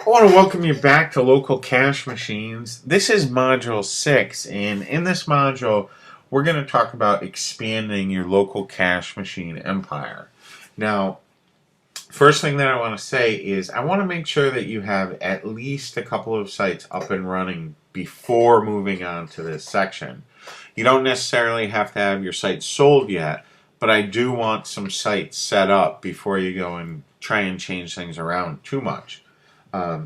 I want to welcome you back to Local Cash Machines. This is Module 6, and in this module, we're going to talk about expanding your local cash machine empire. Now, first thing that I want to say is I want to make sure that you have at least a couple of sites up and running before moving on to this section. You don't necessarily have to have your site sold yet, but I do want some sites set up before you go and try and change things around too much. I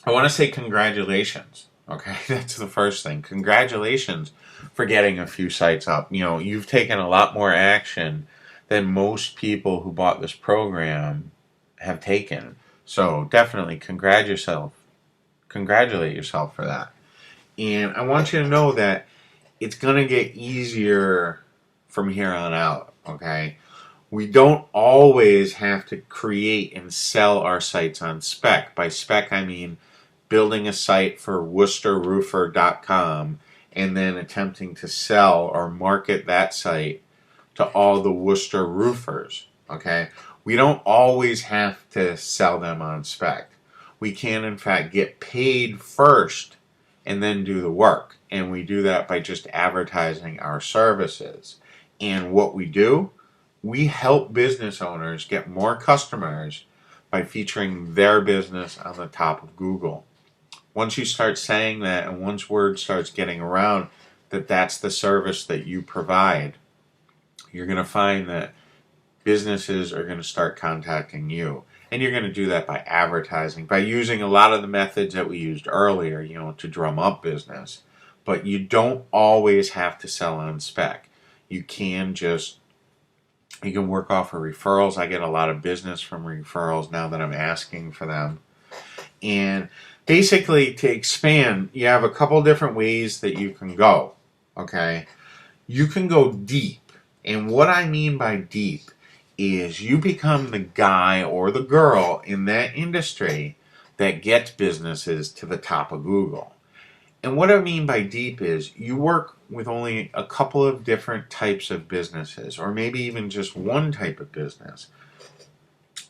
want to say congratulations. Okay, that's the first thing. Congratulations for getting a few sites up. You know, you've taken a lot more action than most people who bought this program have taken. So definitely congratulate yourself for that. And I want you to know that it's going to get easier from here on out. Okay. We don't always have to create and sell our sites on spec. By spec, I mean building a site for worcesterroofer.com and then attempting to sell or market that site to all the Worcester roofers. Okay? We don't always have to sell them on spec. We can, in fact, get paid first and then do the work. And we do that by just advertising our services. And what we do, we help business owners get more customers by featuring their business on the top of Google. Once you start saying that and once word starts getting around that that's the service that you provide, you're going to find that businesses are going to start contacting you. And you're going to do that by advertising, by using a lot of the methods that we used earlier, to drum up business. But you don't always have to sell on spec. You can work off of referrals. I get a lot of business from referrals now that I'm asking for them. And basically, to expand, you have a couple different ways that you can go. Okay? You can go deep. And what I mean by deep is you become the guy or the girl in that industry that gets businesses to the top of Google. And what I mean by deep is you work with only a couple of different types of businesses, or maybe even just one type of business.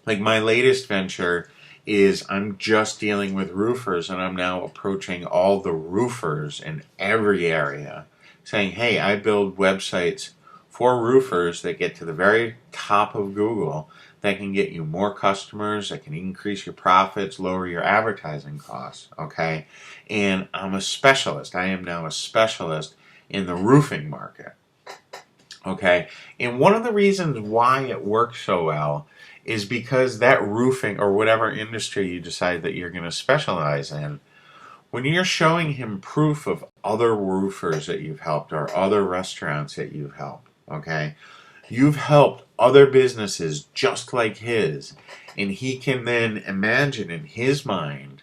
Like my latest venture is I'm just dealing with roofers, and I'm now approaching all the roofers in every area saying, hey, I build websites for roofers that get to the very top of Google that can get you more customers, that can increase your profits, lower your advertising costs, okay? And I'm a specialist. I am now a specialist in the roofing market, okay? And one of the reasons why it works so well is because that roofing or whatever industry you decide that you're going to specialize in, when you're showing him proof of other roofers that you've helped or other restaurants that you've helped, okay, you've helped other businesses just like his, and he can then imagine in his mind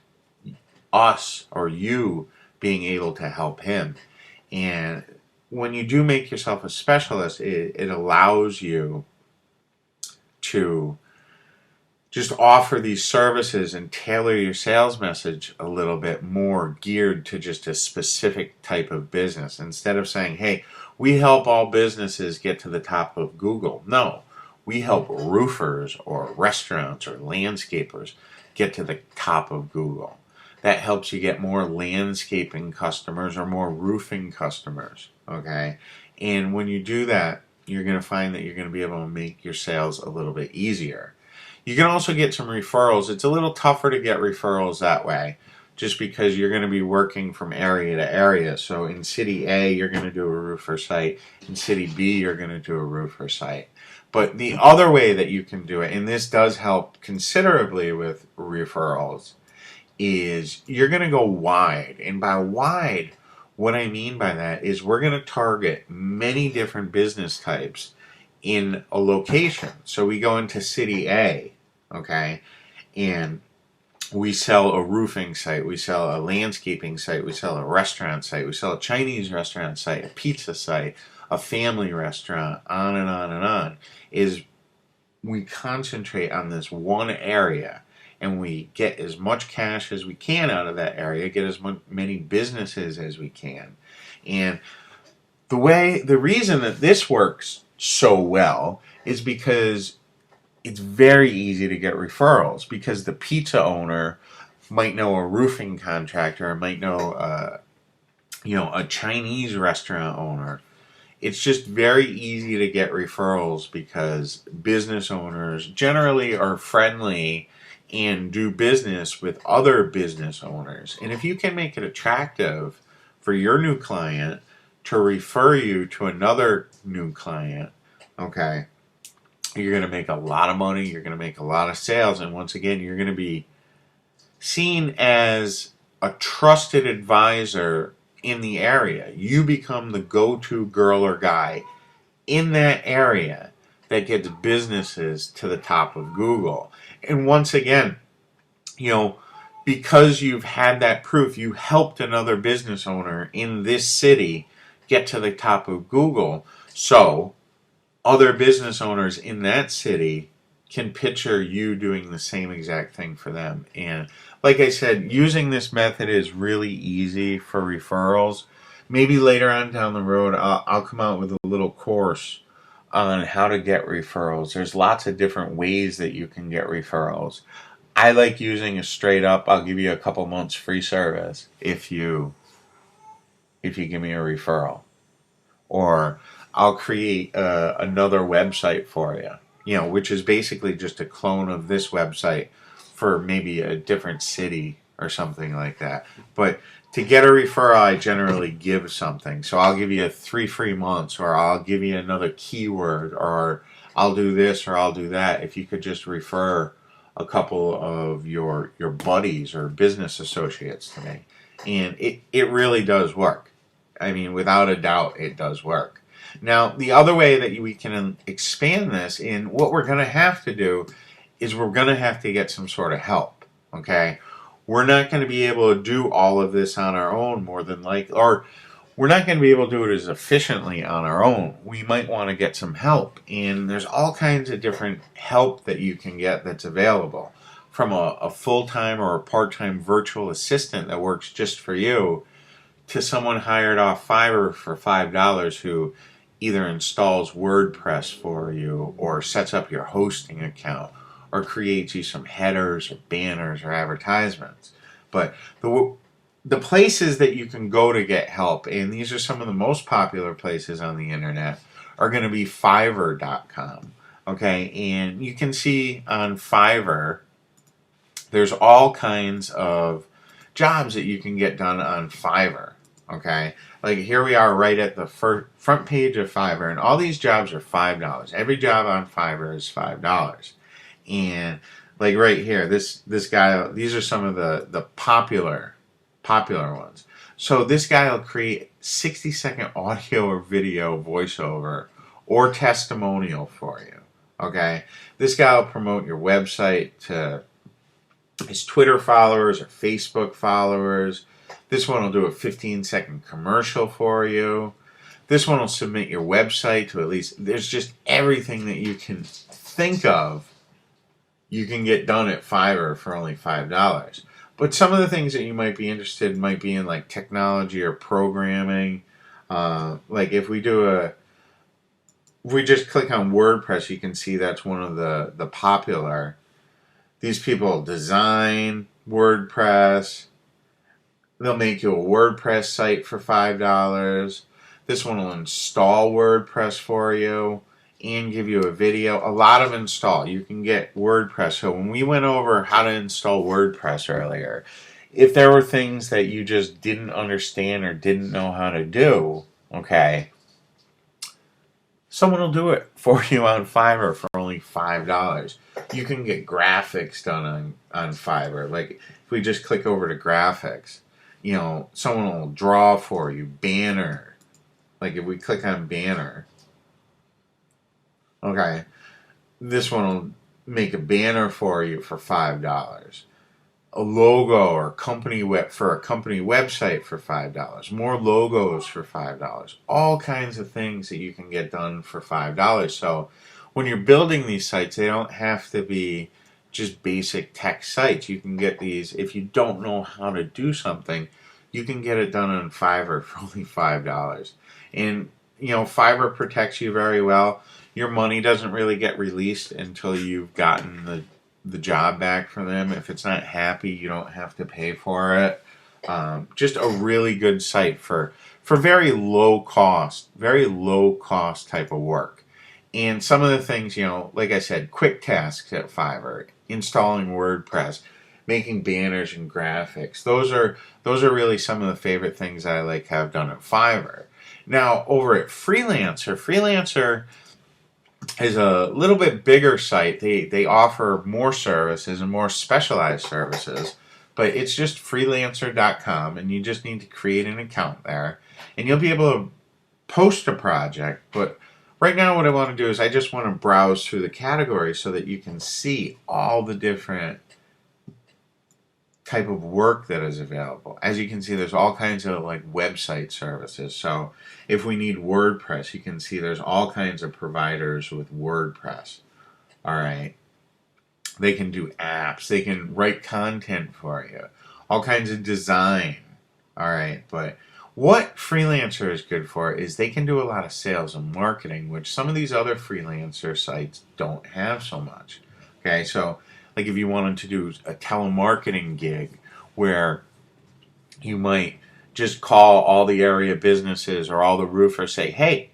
us or you being able to help him. And when you do make yourself a specialist, it allows you to just offer these services and tailor your sales message a little bit more geared to just a specific type of business. Instead of saying, hey, we help all businesses get to the top of Google. No, we help roofers or restaurants or landscapers get to the top of Google. That helps you get more landscaping customers or more roofing customers, okay? And when you do that, you're going to find that you're going to be able to make your sales a little bit easier. You can also get some referrals. It's a little tougher to get referrals that way, just because you're going to be working from area to area. So in City A, you're going to do a roofer site. In City B, you're going to do a roofer site. But the other way that you can do it, and this does help considerably with referrals, is you're going to go wide. And by wide, what I mean by that is we're going to target many different business types in a location. So we go into City A, okay, and we sell a roofing site, we sell a landscaping site, we sell a restaurant site, we sell a Chinese restaurant site, a pizza site, a family restaurant, on and on and on. Is we concentrate on this one area and we get as much cash as we can out of that area, get as many businesses as we can. And the reason that this works so well is because it's very easy to get referrals, because the pizza owner might know a roofing contractor, or might know a Chinese restaurant owner. It's just very easy to get referrals because business owners generally are friendly and do business with other business owners. And if you can make it attractive for your new client to refer you to another new client, okay, you're going to make a lot of money, you're going to make a lot of sales, and once again, you're going to be seen as a trusted advisor in the area. You become the go-to girl or guy in that area that gets businesses to the top of Google. And once again, because you've had that proof, you helped another business owner in this city get to the top of Google. So other business owners in that city can picture you doing the same exact thing for them. And like I said, using this method is really easy for referrals. Maybe later on down the road, I'll come out with a little course on how to get referrals. There's lots of different ways that you can get referrals. I like using a straight up, I'll give you a couple months free service if you give me a referral. Or I'll create another website for you, which is basically just a clone of this website for maybe a different city or something like that. But to get a referral, I generally give something. So I'll give you 3 free months, or I'll give you another keyword, or I'll do this or I'll do that. If you could just refer a couple of your buddies or business associates to me. And it really does work. I mean, without a doubt, it does work. Now, the other way that we can expand this, and what we're going to have to do, is we're going to have to get some sort of help, okay? We're not going to be able to do all of this on our own, more than likely, or we're not going to be able to do it as efficiently on our own. We might want to get some help, and there's all kinds of different help that you can get that's available, from a full-time or a part-time virtual assistant that works just for you, to someone hired off Fiverr for $5 who either installs WordPress for you, or sets up your hosting account, or creates you some headers or banners or advertisements. But the places that you can go to get help, and these are some of the most popular places on the internet, are going to be Fiverr.com. Okay, and you can see on Fiverr, there's all kinds of jobs that you can get done on Fiverr. Okay, like here we are right at the front page of Fiverr, and all these jobs are $5. Every job on Fiverr is $5. And like right here, this guy, these are some of the popular ones. So this guy will create 60-second audio or video voiceover or testimonial for you. Okay, this guy will promote your website to his Twitter followers or Facebook followers. This one will do a 15-second commercial for you. This one will submit your website to at least, there's just everything that you can think of you can get done at Fiverr for only $5. But some of the things that you might be interested in might be in like technology or programming. Like if we just click on WordPress, you can see that's one of the popular. These people design WordPress. They'll make you a WordPress site for $5. This one will install WordPress for you and give you a video. A lot of install. You can get WordPress. So when we went over how to install WordPress earlier, if there were things that you just didn't understand or didn't know how to do, okay, someone will do it for you on Fiverr for only $5. You can get graphics done on Fiverr. Like if we just click over to graphics, someone will draw for you, banner. Like if we click on banner, okay, this one will make a banner for you for $5. A logo or company for a company website for $5. More logos for $5. All kinds of things that you can get done for $5. So when you're building these sites, they don't have to be just basic tech sites. You can get these, if you don't know how to do something, you can get it done on Fiverr for only $5. And, Fiverr protects you very well. Your money doesn't really get released until you've gotten the job back for them. If it's not happy, you don't have to pay for it. Just a really good site for very low cost type of work. And some of the things, like I said, quick tasks at Fiverr, installing WordPress, making banners and graphics. Those are really some of the favorite things I like have done at Fiverr. Now over at Freelancer is a little bit bigger site. They offer more services and more specialized services, but it's just freelancer.com, and you just need to create an account there, and you'll be able to post a project. But right now what I want to do is I just want to browse through the categories so that you can see all the different type of work that is available. As you can see, there's all kinds of like website services. So if we need WordPress, you can see there's all kinds of providers with WordPress. All right. They can do apps. They can write content for you. All kinds of design. All right. But what Freelancer is good for is they can do a lot of sales and marketing, which some of these other freelancer sites don't have so much. Okay. So like if you wanted to do a telemarketing gig where you might just call all the area businesses or all the roofers, say, hey,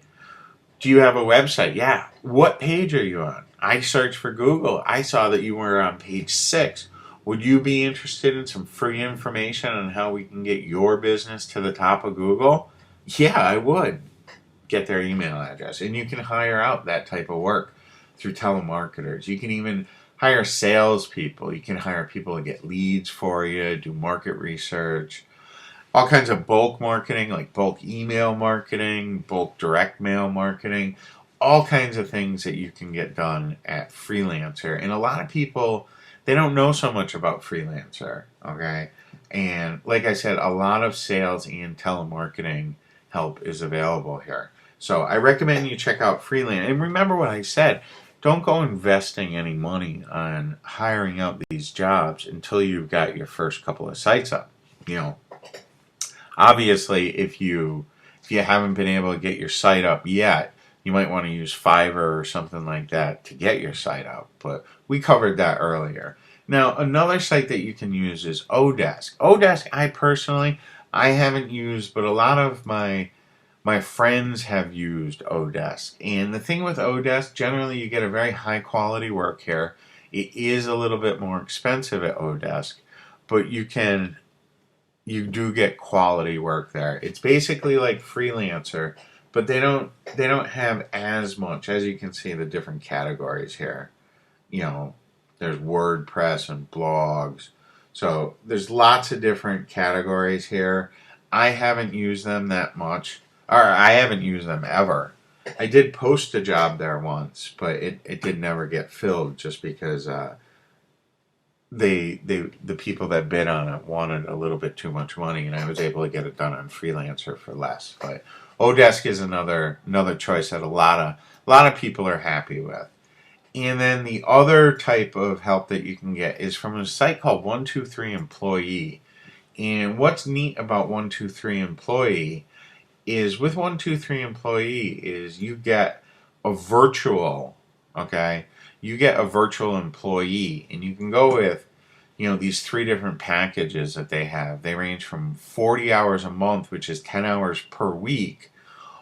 do you have a website? Yeah. What page are you on? I searched for Google. I saw that you were on page 6. Would you be interested in some free information on how we can get your business to the top of Google? Yeah, I would. Get their email address. And you can hire out that type of work through telemarketers. You can even hire salespeople. You can hire people to get leads for you, do market research, all kinds of bulk marketing, like bulk email marketing, bulk direct mail marketing, all kinds of things that you can get done at Freelancer. And a lot of people, they don't know so much about Freelancer, okay? And like I said, a lot of sales and telemarketing help is available here. So I recommend you check out Freelancer. And remember what I said. Don't go investing any money on hiring out these jobs until you've got your first couple of sites up. Obviously, if you haven't been able to get your site up yet, you might want to use Fiverr or something like that to get your site up. But we covered that earlier. Now, another site that you can use is Odesk. Odesk, I haven't used, but a lot of my friends have used Odesk. And the thing with Odesk, generally you get a very high quality work here. It is a little bit more expensive at Odesk, but you do get quality work there. It's basically like Freelancer, but they don't have as much. As you can see, the different categories here. There's WordPress and blogs. So there's lots of different categories here. I haven't used them that much. Or I haven't used them ever. I did post a job there once, but it did never get filled just because the people that bid on it wanted a little bit too much money, and I was able to get it done on Freelancer for less. But Odesk is another choice that a lot of people are happy with. And then the other type of help that you can get is from a site called 123 Employee. And what's neat about 123 Employee is with 123 Employee is you get a virtual, you get a virtual employee, and you can go with, these 3 different packages that they have. They range from 40 hours a month, which is 10 hours per week,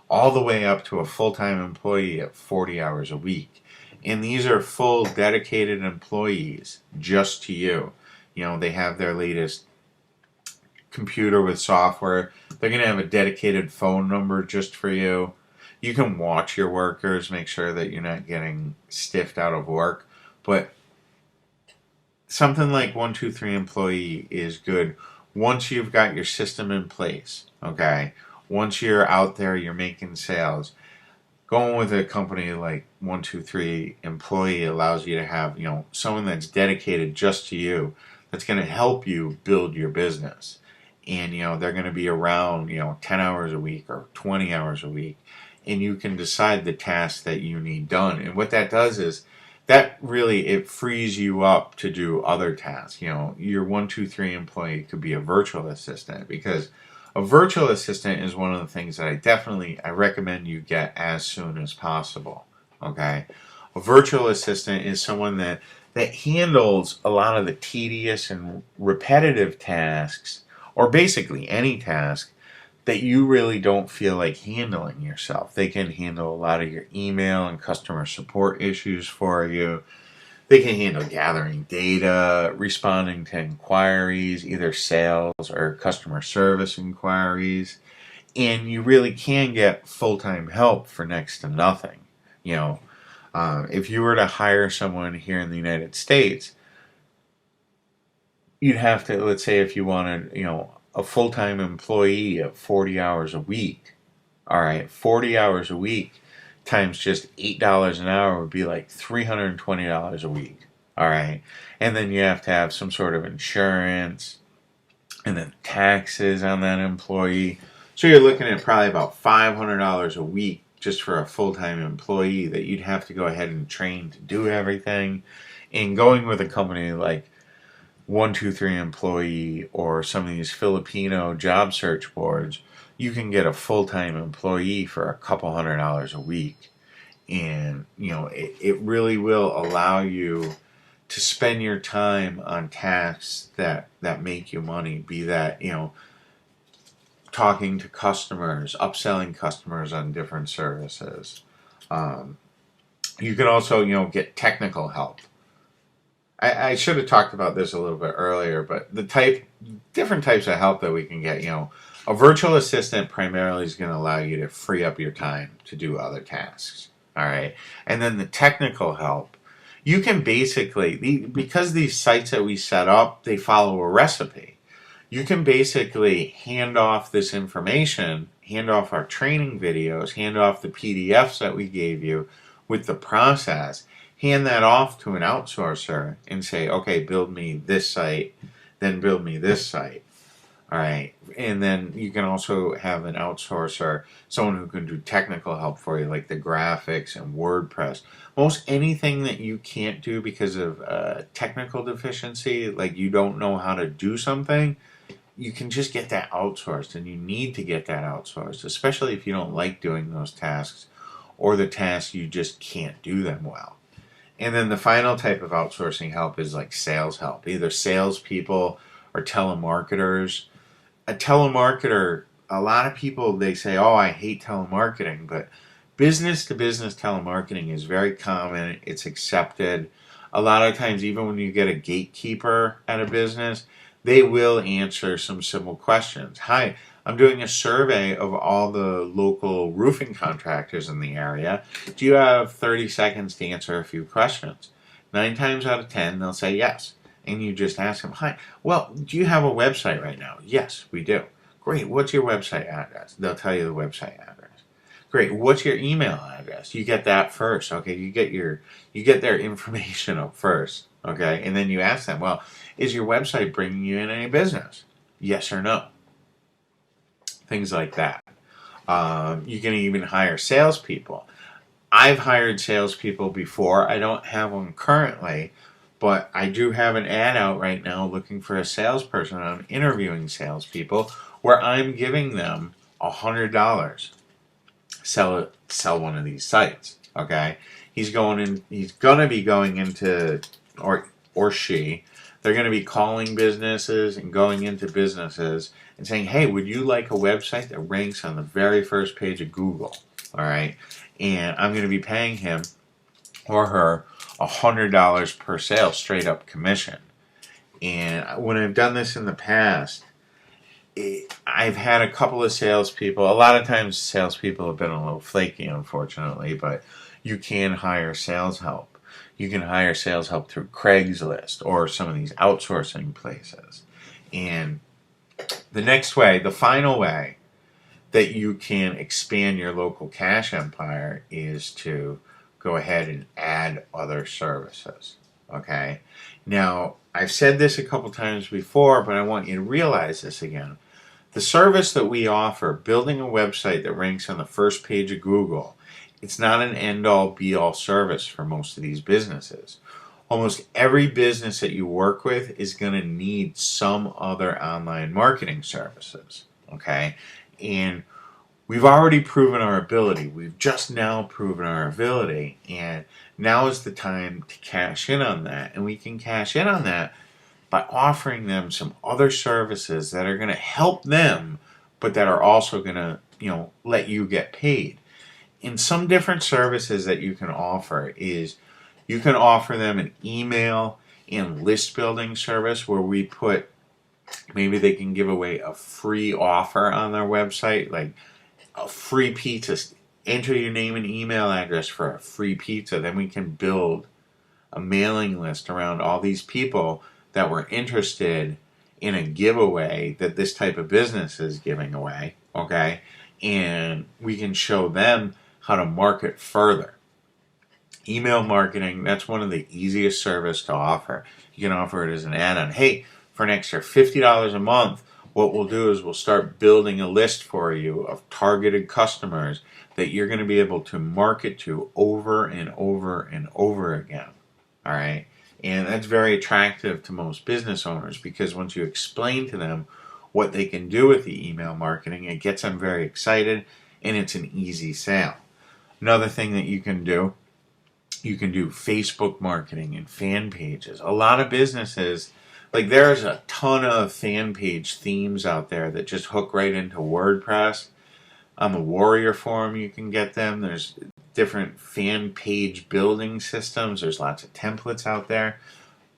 all the way up to a full-time employee at 40 hours a week. And these are full dedicated employees just to you. They have their latest computer with software. They're going to have a dedicated phone number just for you. You can watch your workers, make sure that you're not getting stiffed out of work. But something like 123 Employee is good once you've got your system in place, okay? Once you're out there, you're making sales. Going with a company like 123 Employee allows you to have, someone that's dedicated just to you, that's going to help you build your business. And, they're going to be around, 10 hours a week or 20 hours a week. And you can decide the tasks that you need done. And what that does is that really, it frees you up to do other tasks. Your 123 Employee could be a virtual assistant, because a virtual assistant is one of the things that I recommend you get as soon as possible. Okay? A virtual assistant is someone that that handles a lot of the tedious and repetitive tasks, or basically any task that you really don't feel like handling yourself. They can handle a lot of your email and customer support issues for you. They can handle gathering data, responding to inquiries, either sales or customer service inquiries. And you really can get full-time help for next to nothing. If you were to hire someone here in the United States, you'd have to, let's say if you wanted, a full-time employee of 40 hours a week. All right, 40 hours a week times just $8 an hour would be like $320 a week. All right, and then you have to have some sort of insurance and then taxes on that employee. So you're looking at probably about $500 a week just for a full-time employee that you'd have to go ahead and train to do everything. And going with a company like 123 Employee or some of these Filipino job search boards, you can get a full-time employee for a couple $100 a week. And, it really will allow you to spend your time on tasks that make you money, be that, talking to customers, upselling customers on different services. You can also, get technical help. I should have talked about this a little bit earlier, but different types of help that we can get. A virtual assistant primarily is going to allow you to free up your time to do other tasks. All right, and then the technical help, you can basically, because these sites that we set up, they follow a recipe. You can basically hand off this information, hand off our training videos, hand off the PDFs that we gave you with the process, hand that off to an outsourcer and say, okay, build me this site, then build me this site. All right. And then you can also have an outsourcer, someone who can do technical help for you, like the graphics and WordPress. Most anything that you can't do because of technical deficiency, like you don't know how to do something, you can just get that outsourced, and you need to get that outsourced, especially if you don't like doing those tasks or the tasks you just can't do them well. And then the final type of outsourcing help is like sales help, either salespeople or telemarketers. A telemarketer, a lot of people, they say, oh, I hate telemarketing, but business-to-business telemarketing is very common. It's accepted. A lot of times, even when you get a gatekeeper at a business, they will answer some simple questions. Hi, I'm doing a survey of all the local roofing contractors in the area. Do you have 30 seconds to answer a few questions? 9 times out of 10, they'll say yes. And you just ask them, hi, well, do you have a website right now? Yes, we do. Great, what's your website address? They'll tell you the website address. Great, what's your email address? You get that first, okay? You get their information up first, okay? And then you ask them, well, is your website bringing you in any business? Yes or no? Things like that. You can even hire salespeople. I've hired salespeople before. I don't have one currently, but I do have an ad out right now looking for a salesperson. I'm interviewing salespeople where I'm giving them $100. Sell one of these sites. Okay, he's gonna be going into, or she. They're going to be calling businesses and going into businesses and saying, hey, would you like a website that ranks on the very first page of Google? All right, and I'm going to be paying him or her $100 per sale, straight up commission. And when I've done this in the past, I've had a couple of salespeople. A lot of times salespeople have been a little flaky, unfortunately, but you can hire sales help. You can hire sales help through Craigslist or some of these outsourcing places. And the next way, the final way that you can expand your local cash empire is to go ahead and add other services. Okay? Now, I've said this a couple times before, but I want you to realize this again. The service that we offer, building a website that ranks on the first page of Google, it's not an end-all, be-all service for most of these businesses. Almost every business that you work with is going to need some other online marketing services. Okay? And we've already proven our ability. We've just now proven our ability, and now is the time to cash in on that. And we can cash in on that by offering them some other services that are going to help them, but that are also going to, let you get paid. And some different services that you can offer is you can offer them an email and list building service where we put, maybe they can give away a free offer on their website, like a free pizza. Enter your name and email address for a free pizza. Then we can build a mailing list around all these people that were interested in a giveaway that this type of business is giving away, okay? And we can show them how to market further. Email marketing, that's one of the easiest service to offer. You can offer it as an add-on. Hey, for an extra $50 a month, what we'll do is we'll start building a list for you of targeted customers that you're going to be able to market to over and over and over again. All right? And that's very attractive to most business owners because once you explain to them what they can do with the email marketing, it gets them very excited and it's an easy sale. Another thing that you can do Facebook marketing and fan pages. A lot of businesses, like there's a ton of fan page themes out there that just hook right into WordPress. On the Warrior Forum you can get them. There's different fan page building systems. There's lots of templates out there.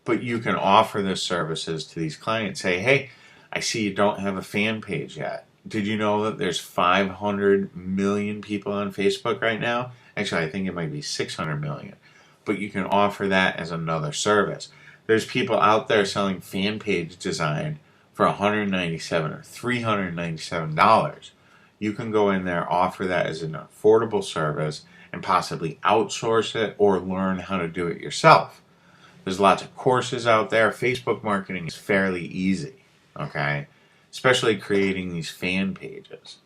But you can offer the services to these clients. Say, hey, I see you don't have a fan page yet. Did you know that there's 500 million people on Facebook right now? Actually, I think it might be 600 million. But you can offer that as another service. There's people out there selling fan page design for $197 or $397. You can go in there, offer that as an affordable service, and possibly outsource it or learn how to do it yourself. There's lots of courses out there. Facebook marketing is fairly easy, okay? Especially creating these fan pages.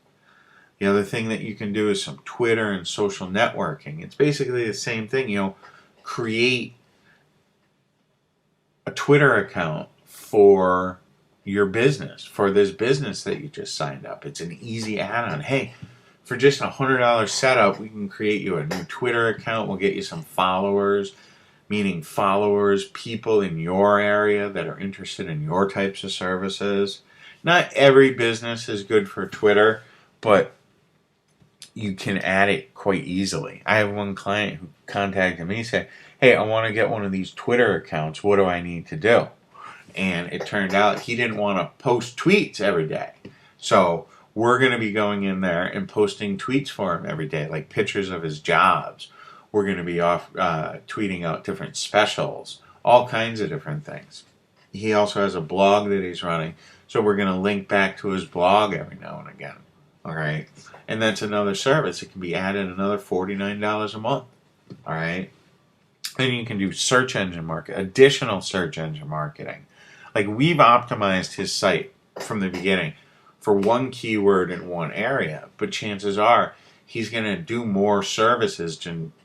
The other thing that you can do is some Twitter and social networking. It's basically the same thing, create a Twitter account for your business, for this business that you just signed up. It's an easy add-on. Hey, for just $100 setup, we can create you a new Twitter account. We'll get you some followers, meaning followers, people in your area that are interested in your types of services. Not every business is good for Twitter, but you can add it quite easily. I have one client who contacted me and said, hey, I want to get one of these Twitter accounts. What do I need to do? And it turned out he didn't want to post tweets every day. So we're going to be going in there and posting tweets for him every day, like pictures of his jobs. We're going to be tweeting out different specials, all kinds of different things. He also has a blog that he's running, so we're going to link back to his blog every now and again. All right? And that's another service. It can be added another $49 a month. All right? And you can do search engine marketing, additional search engine marketing. Like we've optimized his site from the beginning for one keyword in one area, but chances are he's going to do more services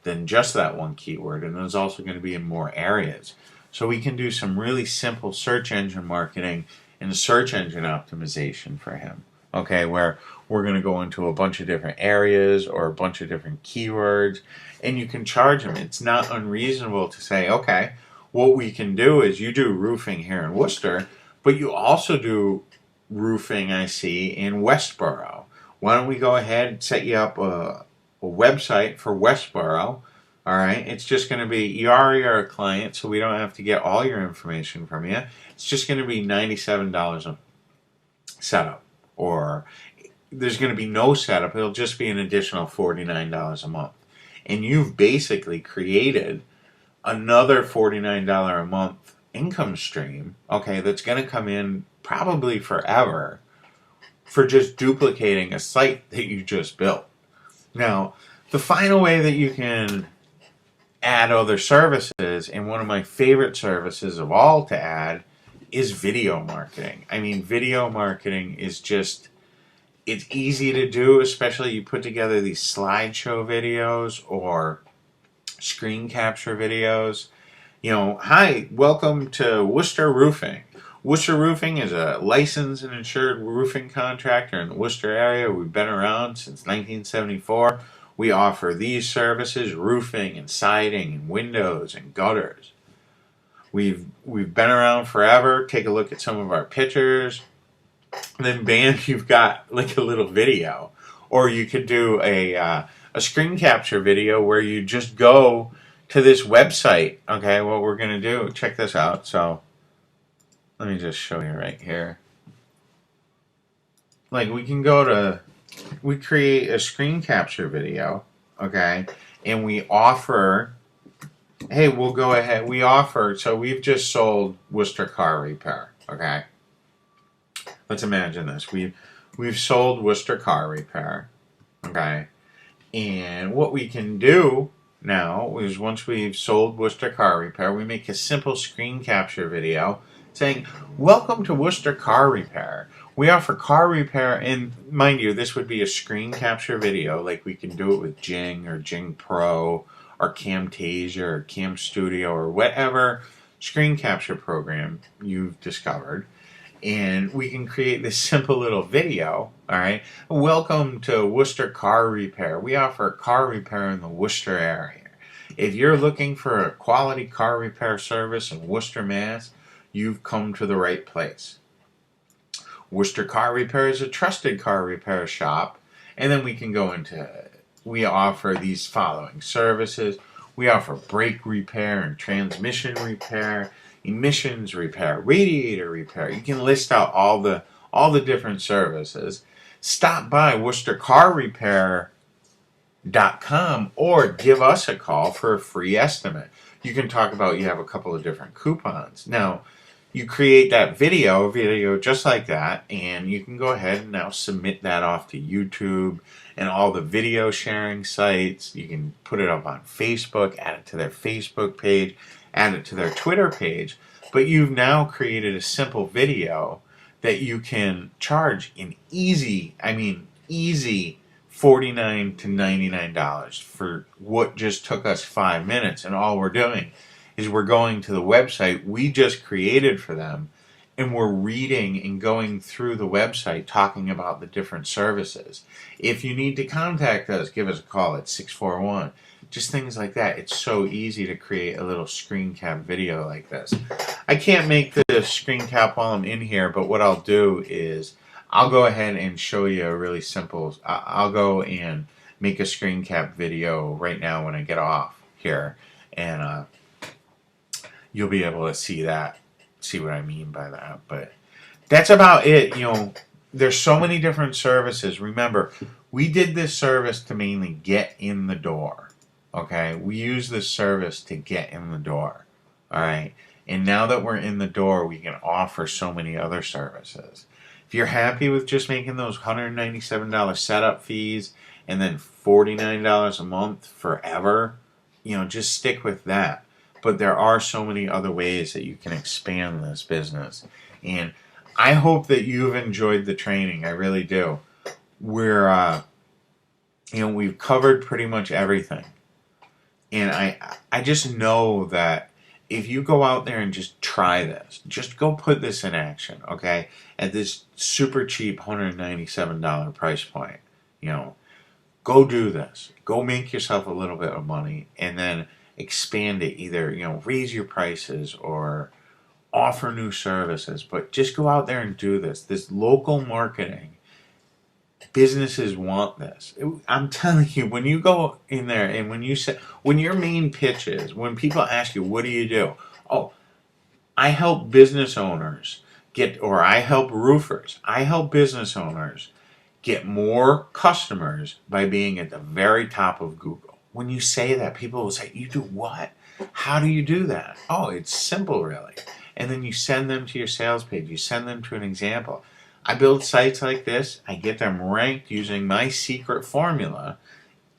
than just that one keyword, and there's also going to be in more areas. So we can do some really simple search engine marketing and search engine optimization for him, okay, where we're going to go into a bunch of different areas or a bunch of different keywords, and you can charge him. It's not unreasonable to say, okay, what we can do is you do roofing here in Worcester, but you also do roofing, I see, in Westboro. Why don't we go ahead and set you up a website for Westboro? All right, it's just going to be, you already are a client, so we don't have to get all your information from you. It's just going to be $97 a setup, or there's going to be no setup. It'll just be an additional $49 a month. And you've basically created another $49 a month income stream, okay, that's going to come in probably forever for just duplicating a site that you just built. Now, the final way that you can add other services, and one of my favorite services of all to add, is video marketing. I mean, video marketing is just, it's easy to do, especially you put together these slideshow videos or screen capture videos. Hi, welcome to Worcester Roofing. Worcester Roofing is a licensed and insured roofing contractor in the Worcester area. We've been around since 1974. We offer these services: roofing and siding and windows and gutters. We've been around forever. Take a look at some of our pictures. And then bam, you've got like a little video. Or you could do a screen capture video where you just go to this website. Okay, what we're going to do, check this out. So let me just show you right here. Like we can go to, we create a screen capture video, okay, and we offer, hey, we'll go ahead, we offer, so we've just sold Worcester Car Repair, okay. Let's imagine this. We've sold Worcester Car Repair, okay, and what we can do now is once we've sold Worcester Car Repair, we make a simple screen capture video saying, welcome to Worcester Car Repair. We offer car repair, and mind you, this would be a screen capture video, like we can do it with Jing or Jing Pro or Camtasia or Cam Studio or whatever screen capture program you've discovered. And we can create this simple little video, all right? Welcome to Worcester Car Repair. We offer car repair in the Worcester area. If you're looking for a quality car repair service in Worcester, Mass., you've come to the right place. Worcester Car Repair is a trusted car repair shop. And then we can go into, we offer these following services. We offer brake repair and transmission repair, emissions repair, radiator repair. You can list out all the different services. Stop by WorcesterCarRepair.com or give us a call for a free estimate. You can talk about, you have a couple of different coupons. Now, you create that video just like that, and you can go ahead and now submit that off to YouTube and all the video sharing sites. You can put it up on Facebook, add it to their Facebook page, add it to their Twitter page. But you've now created a simple video that you can charge in easy $49 to $99 for what just took us 5 minutes. And all we're doing is we're going to the website we just created for them, and we're reading and going through the website talking about the different services. If you need to contact us, give us a call at 641. Just things like that. It's so easy to create a little screen cap video like this. I can't make the screen cap while I'm in here, but what I'll do is I'll go ahead and show you a really simple, I'll go and make a screen cap video right now when I get off here, and you'll be able to see what I mean by that. But that's about it. You know, there's so many different services. Remember, we did this service to mainly get in the door. Okay, we use this service to get in the door. All right, and now that we're in the door, we can offer so many other services. If you're happy with just making those $197 setup fees and then $49 a month forever, you know, just stick with that. But there are so many other ways that you can expand this business. And I hope that you've enjoyed the training. I really do. We're, we've covered pretty much everything. And I just know that if you go out there and just try this, just go put this in action, okay? At this super cheap $197 price point, you know, go do this. Go make yourself a little bit of money and then expand it. Either, you know, raise your prices or offer new services, but just go out there and do this. This local marketing, businesses want this. I'm telling you, when you go in there and when you say, when your main pitch is, when people ask you, what do you do? Oh, I help business owners or I help roofers. I help business owners get more customers by being at the very top of Google. When you say that, people will say, you do what? How do you do that? Oh, it's simple, really. And then you send them to your sales page. You send them to an example. I build sites like this. I get them ranked using my secret formula.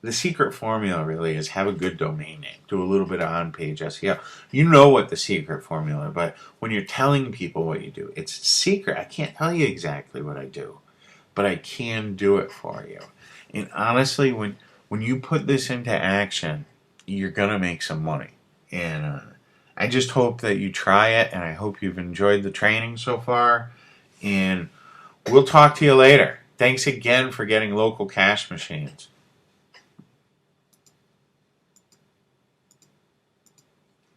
The secret formula really is have a good domain name. Do a little bit of on-page SEO. You know what the secret formula is, but when you're telling people what you do, it's secret. I can't tell you exactly what I do, but I can do it for you. And honestly, when you put this into action, you're going to make some money. And I just hope that you try it, and I hope you've enjoyed the training so far. And we'll talk to you later. Thanks again for getting local cash machines.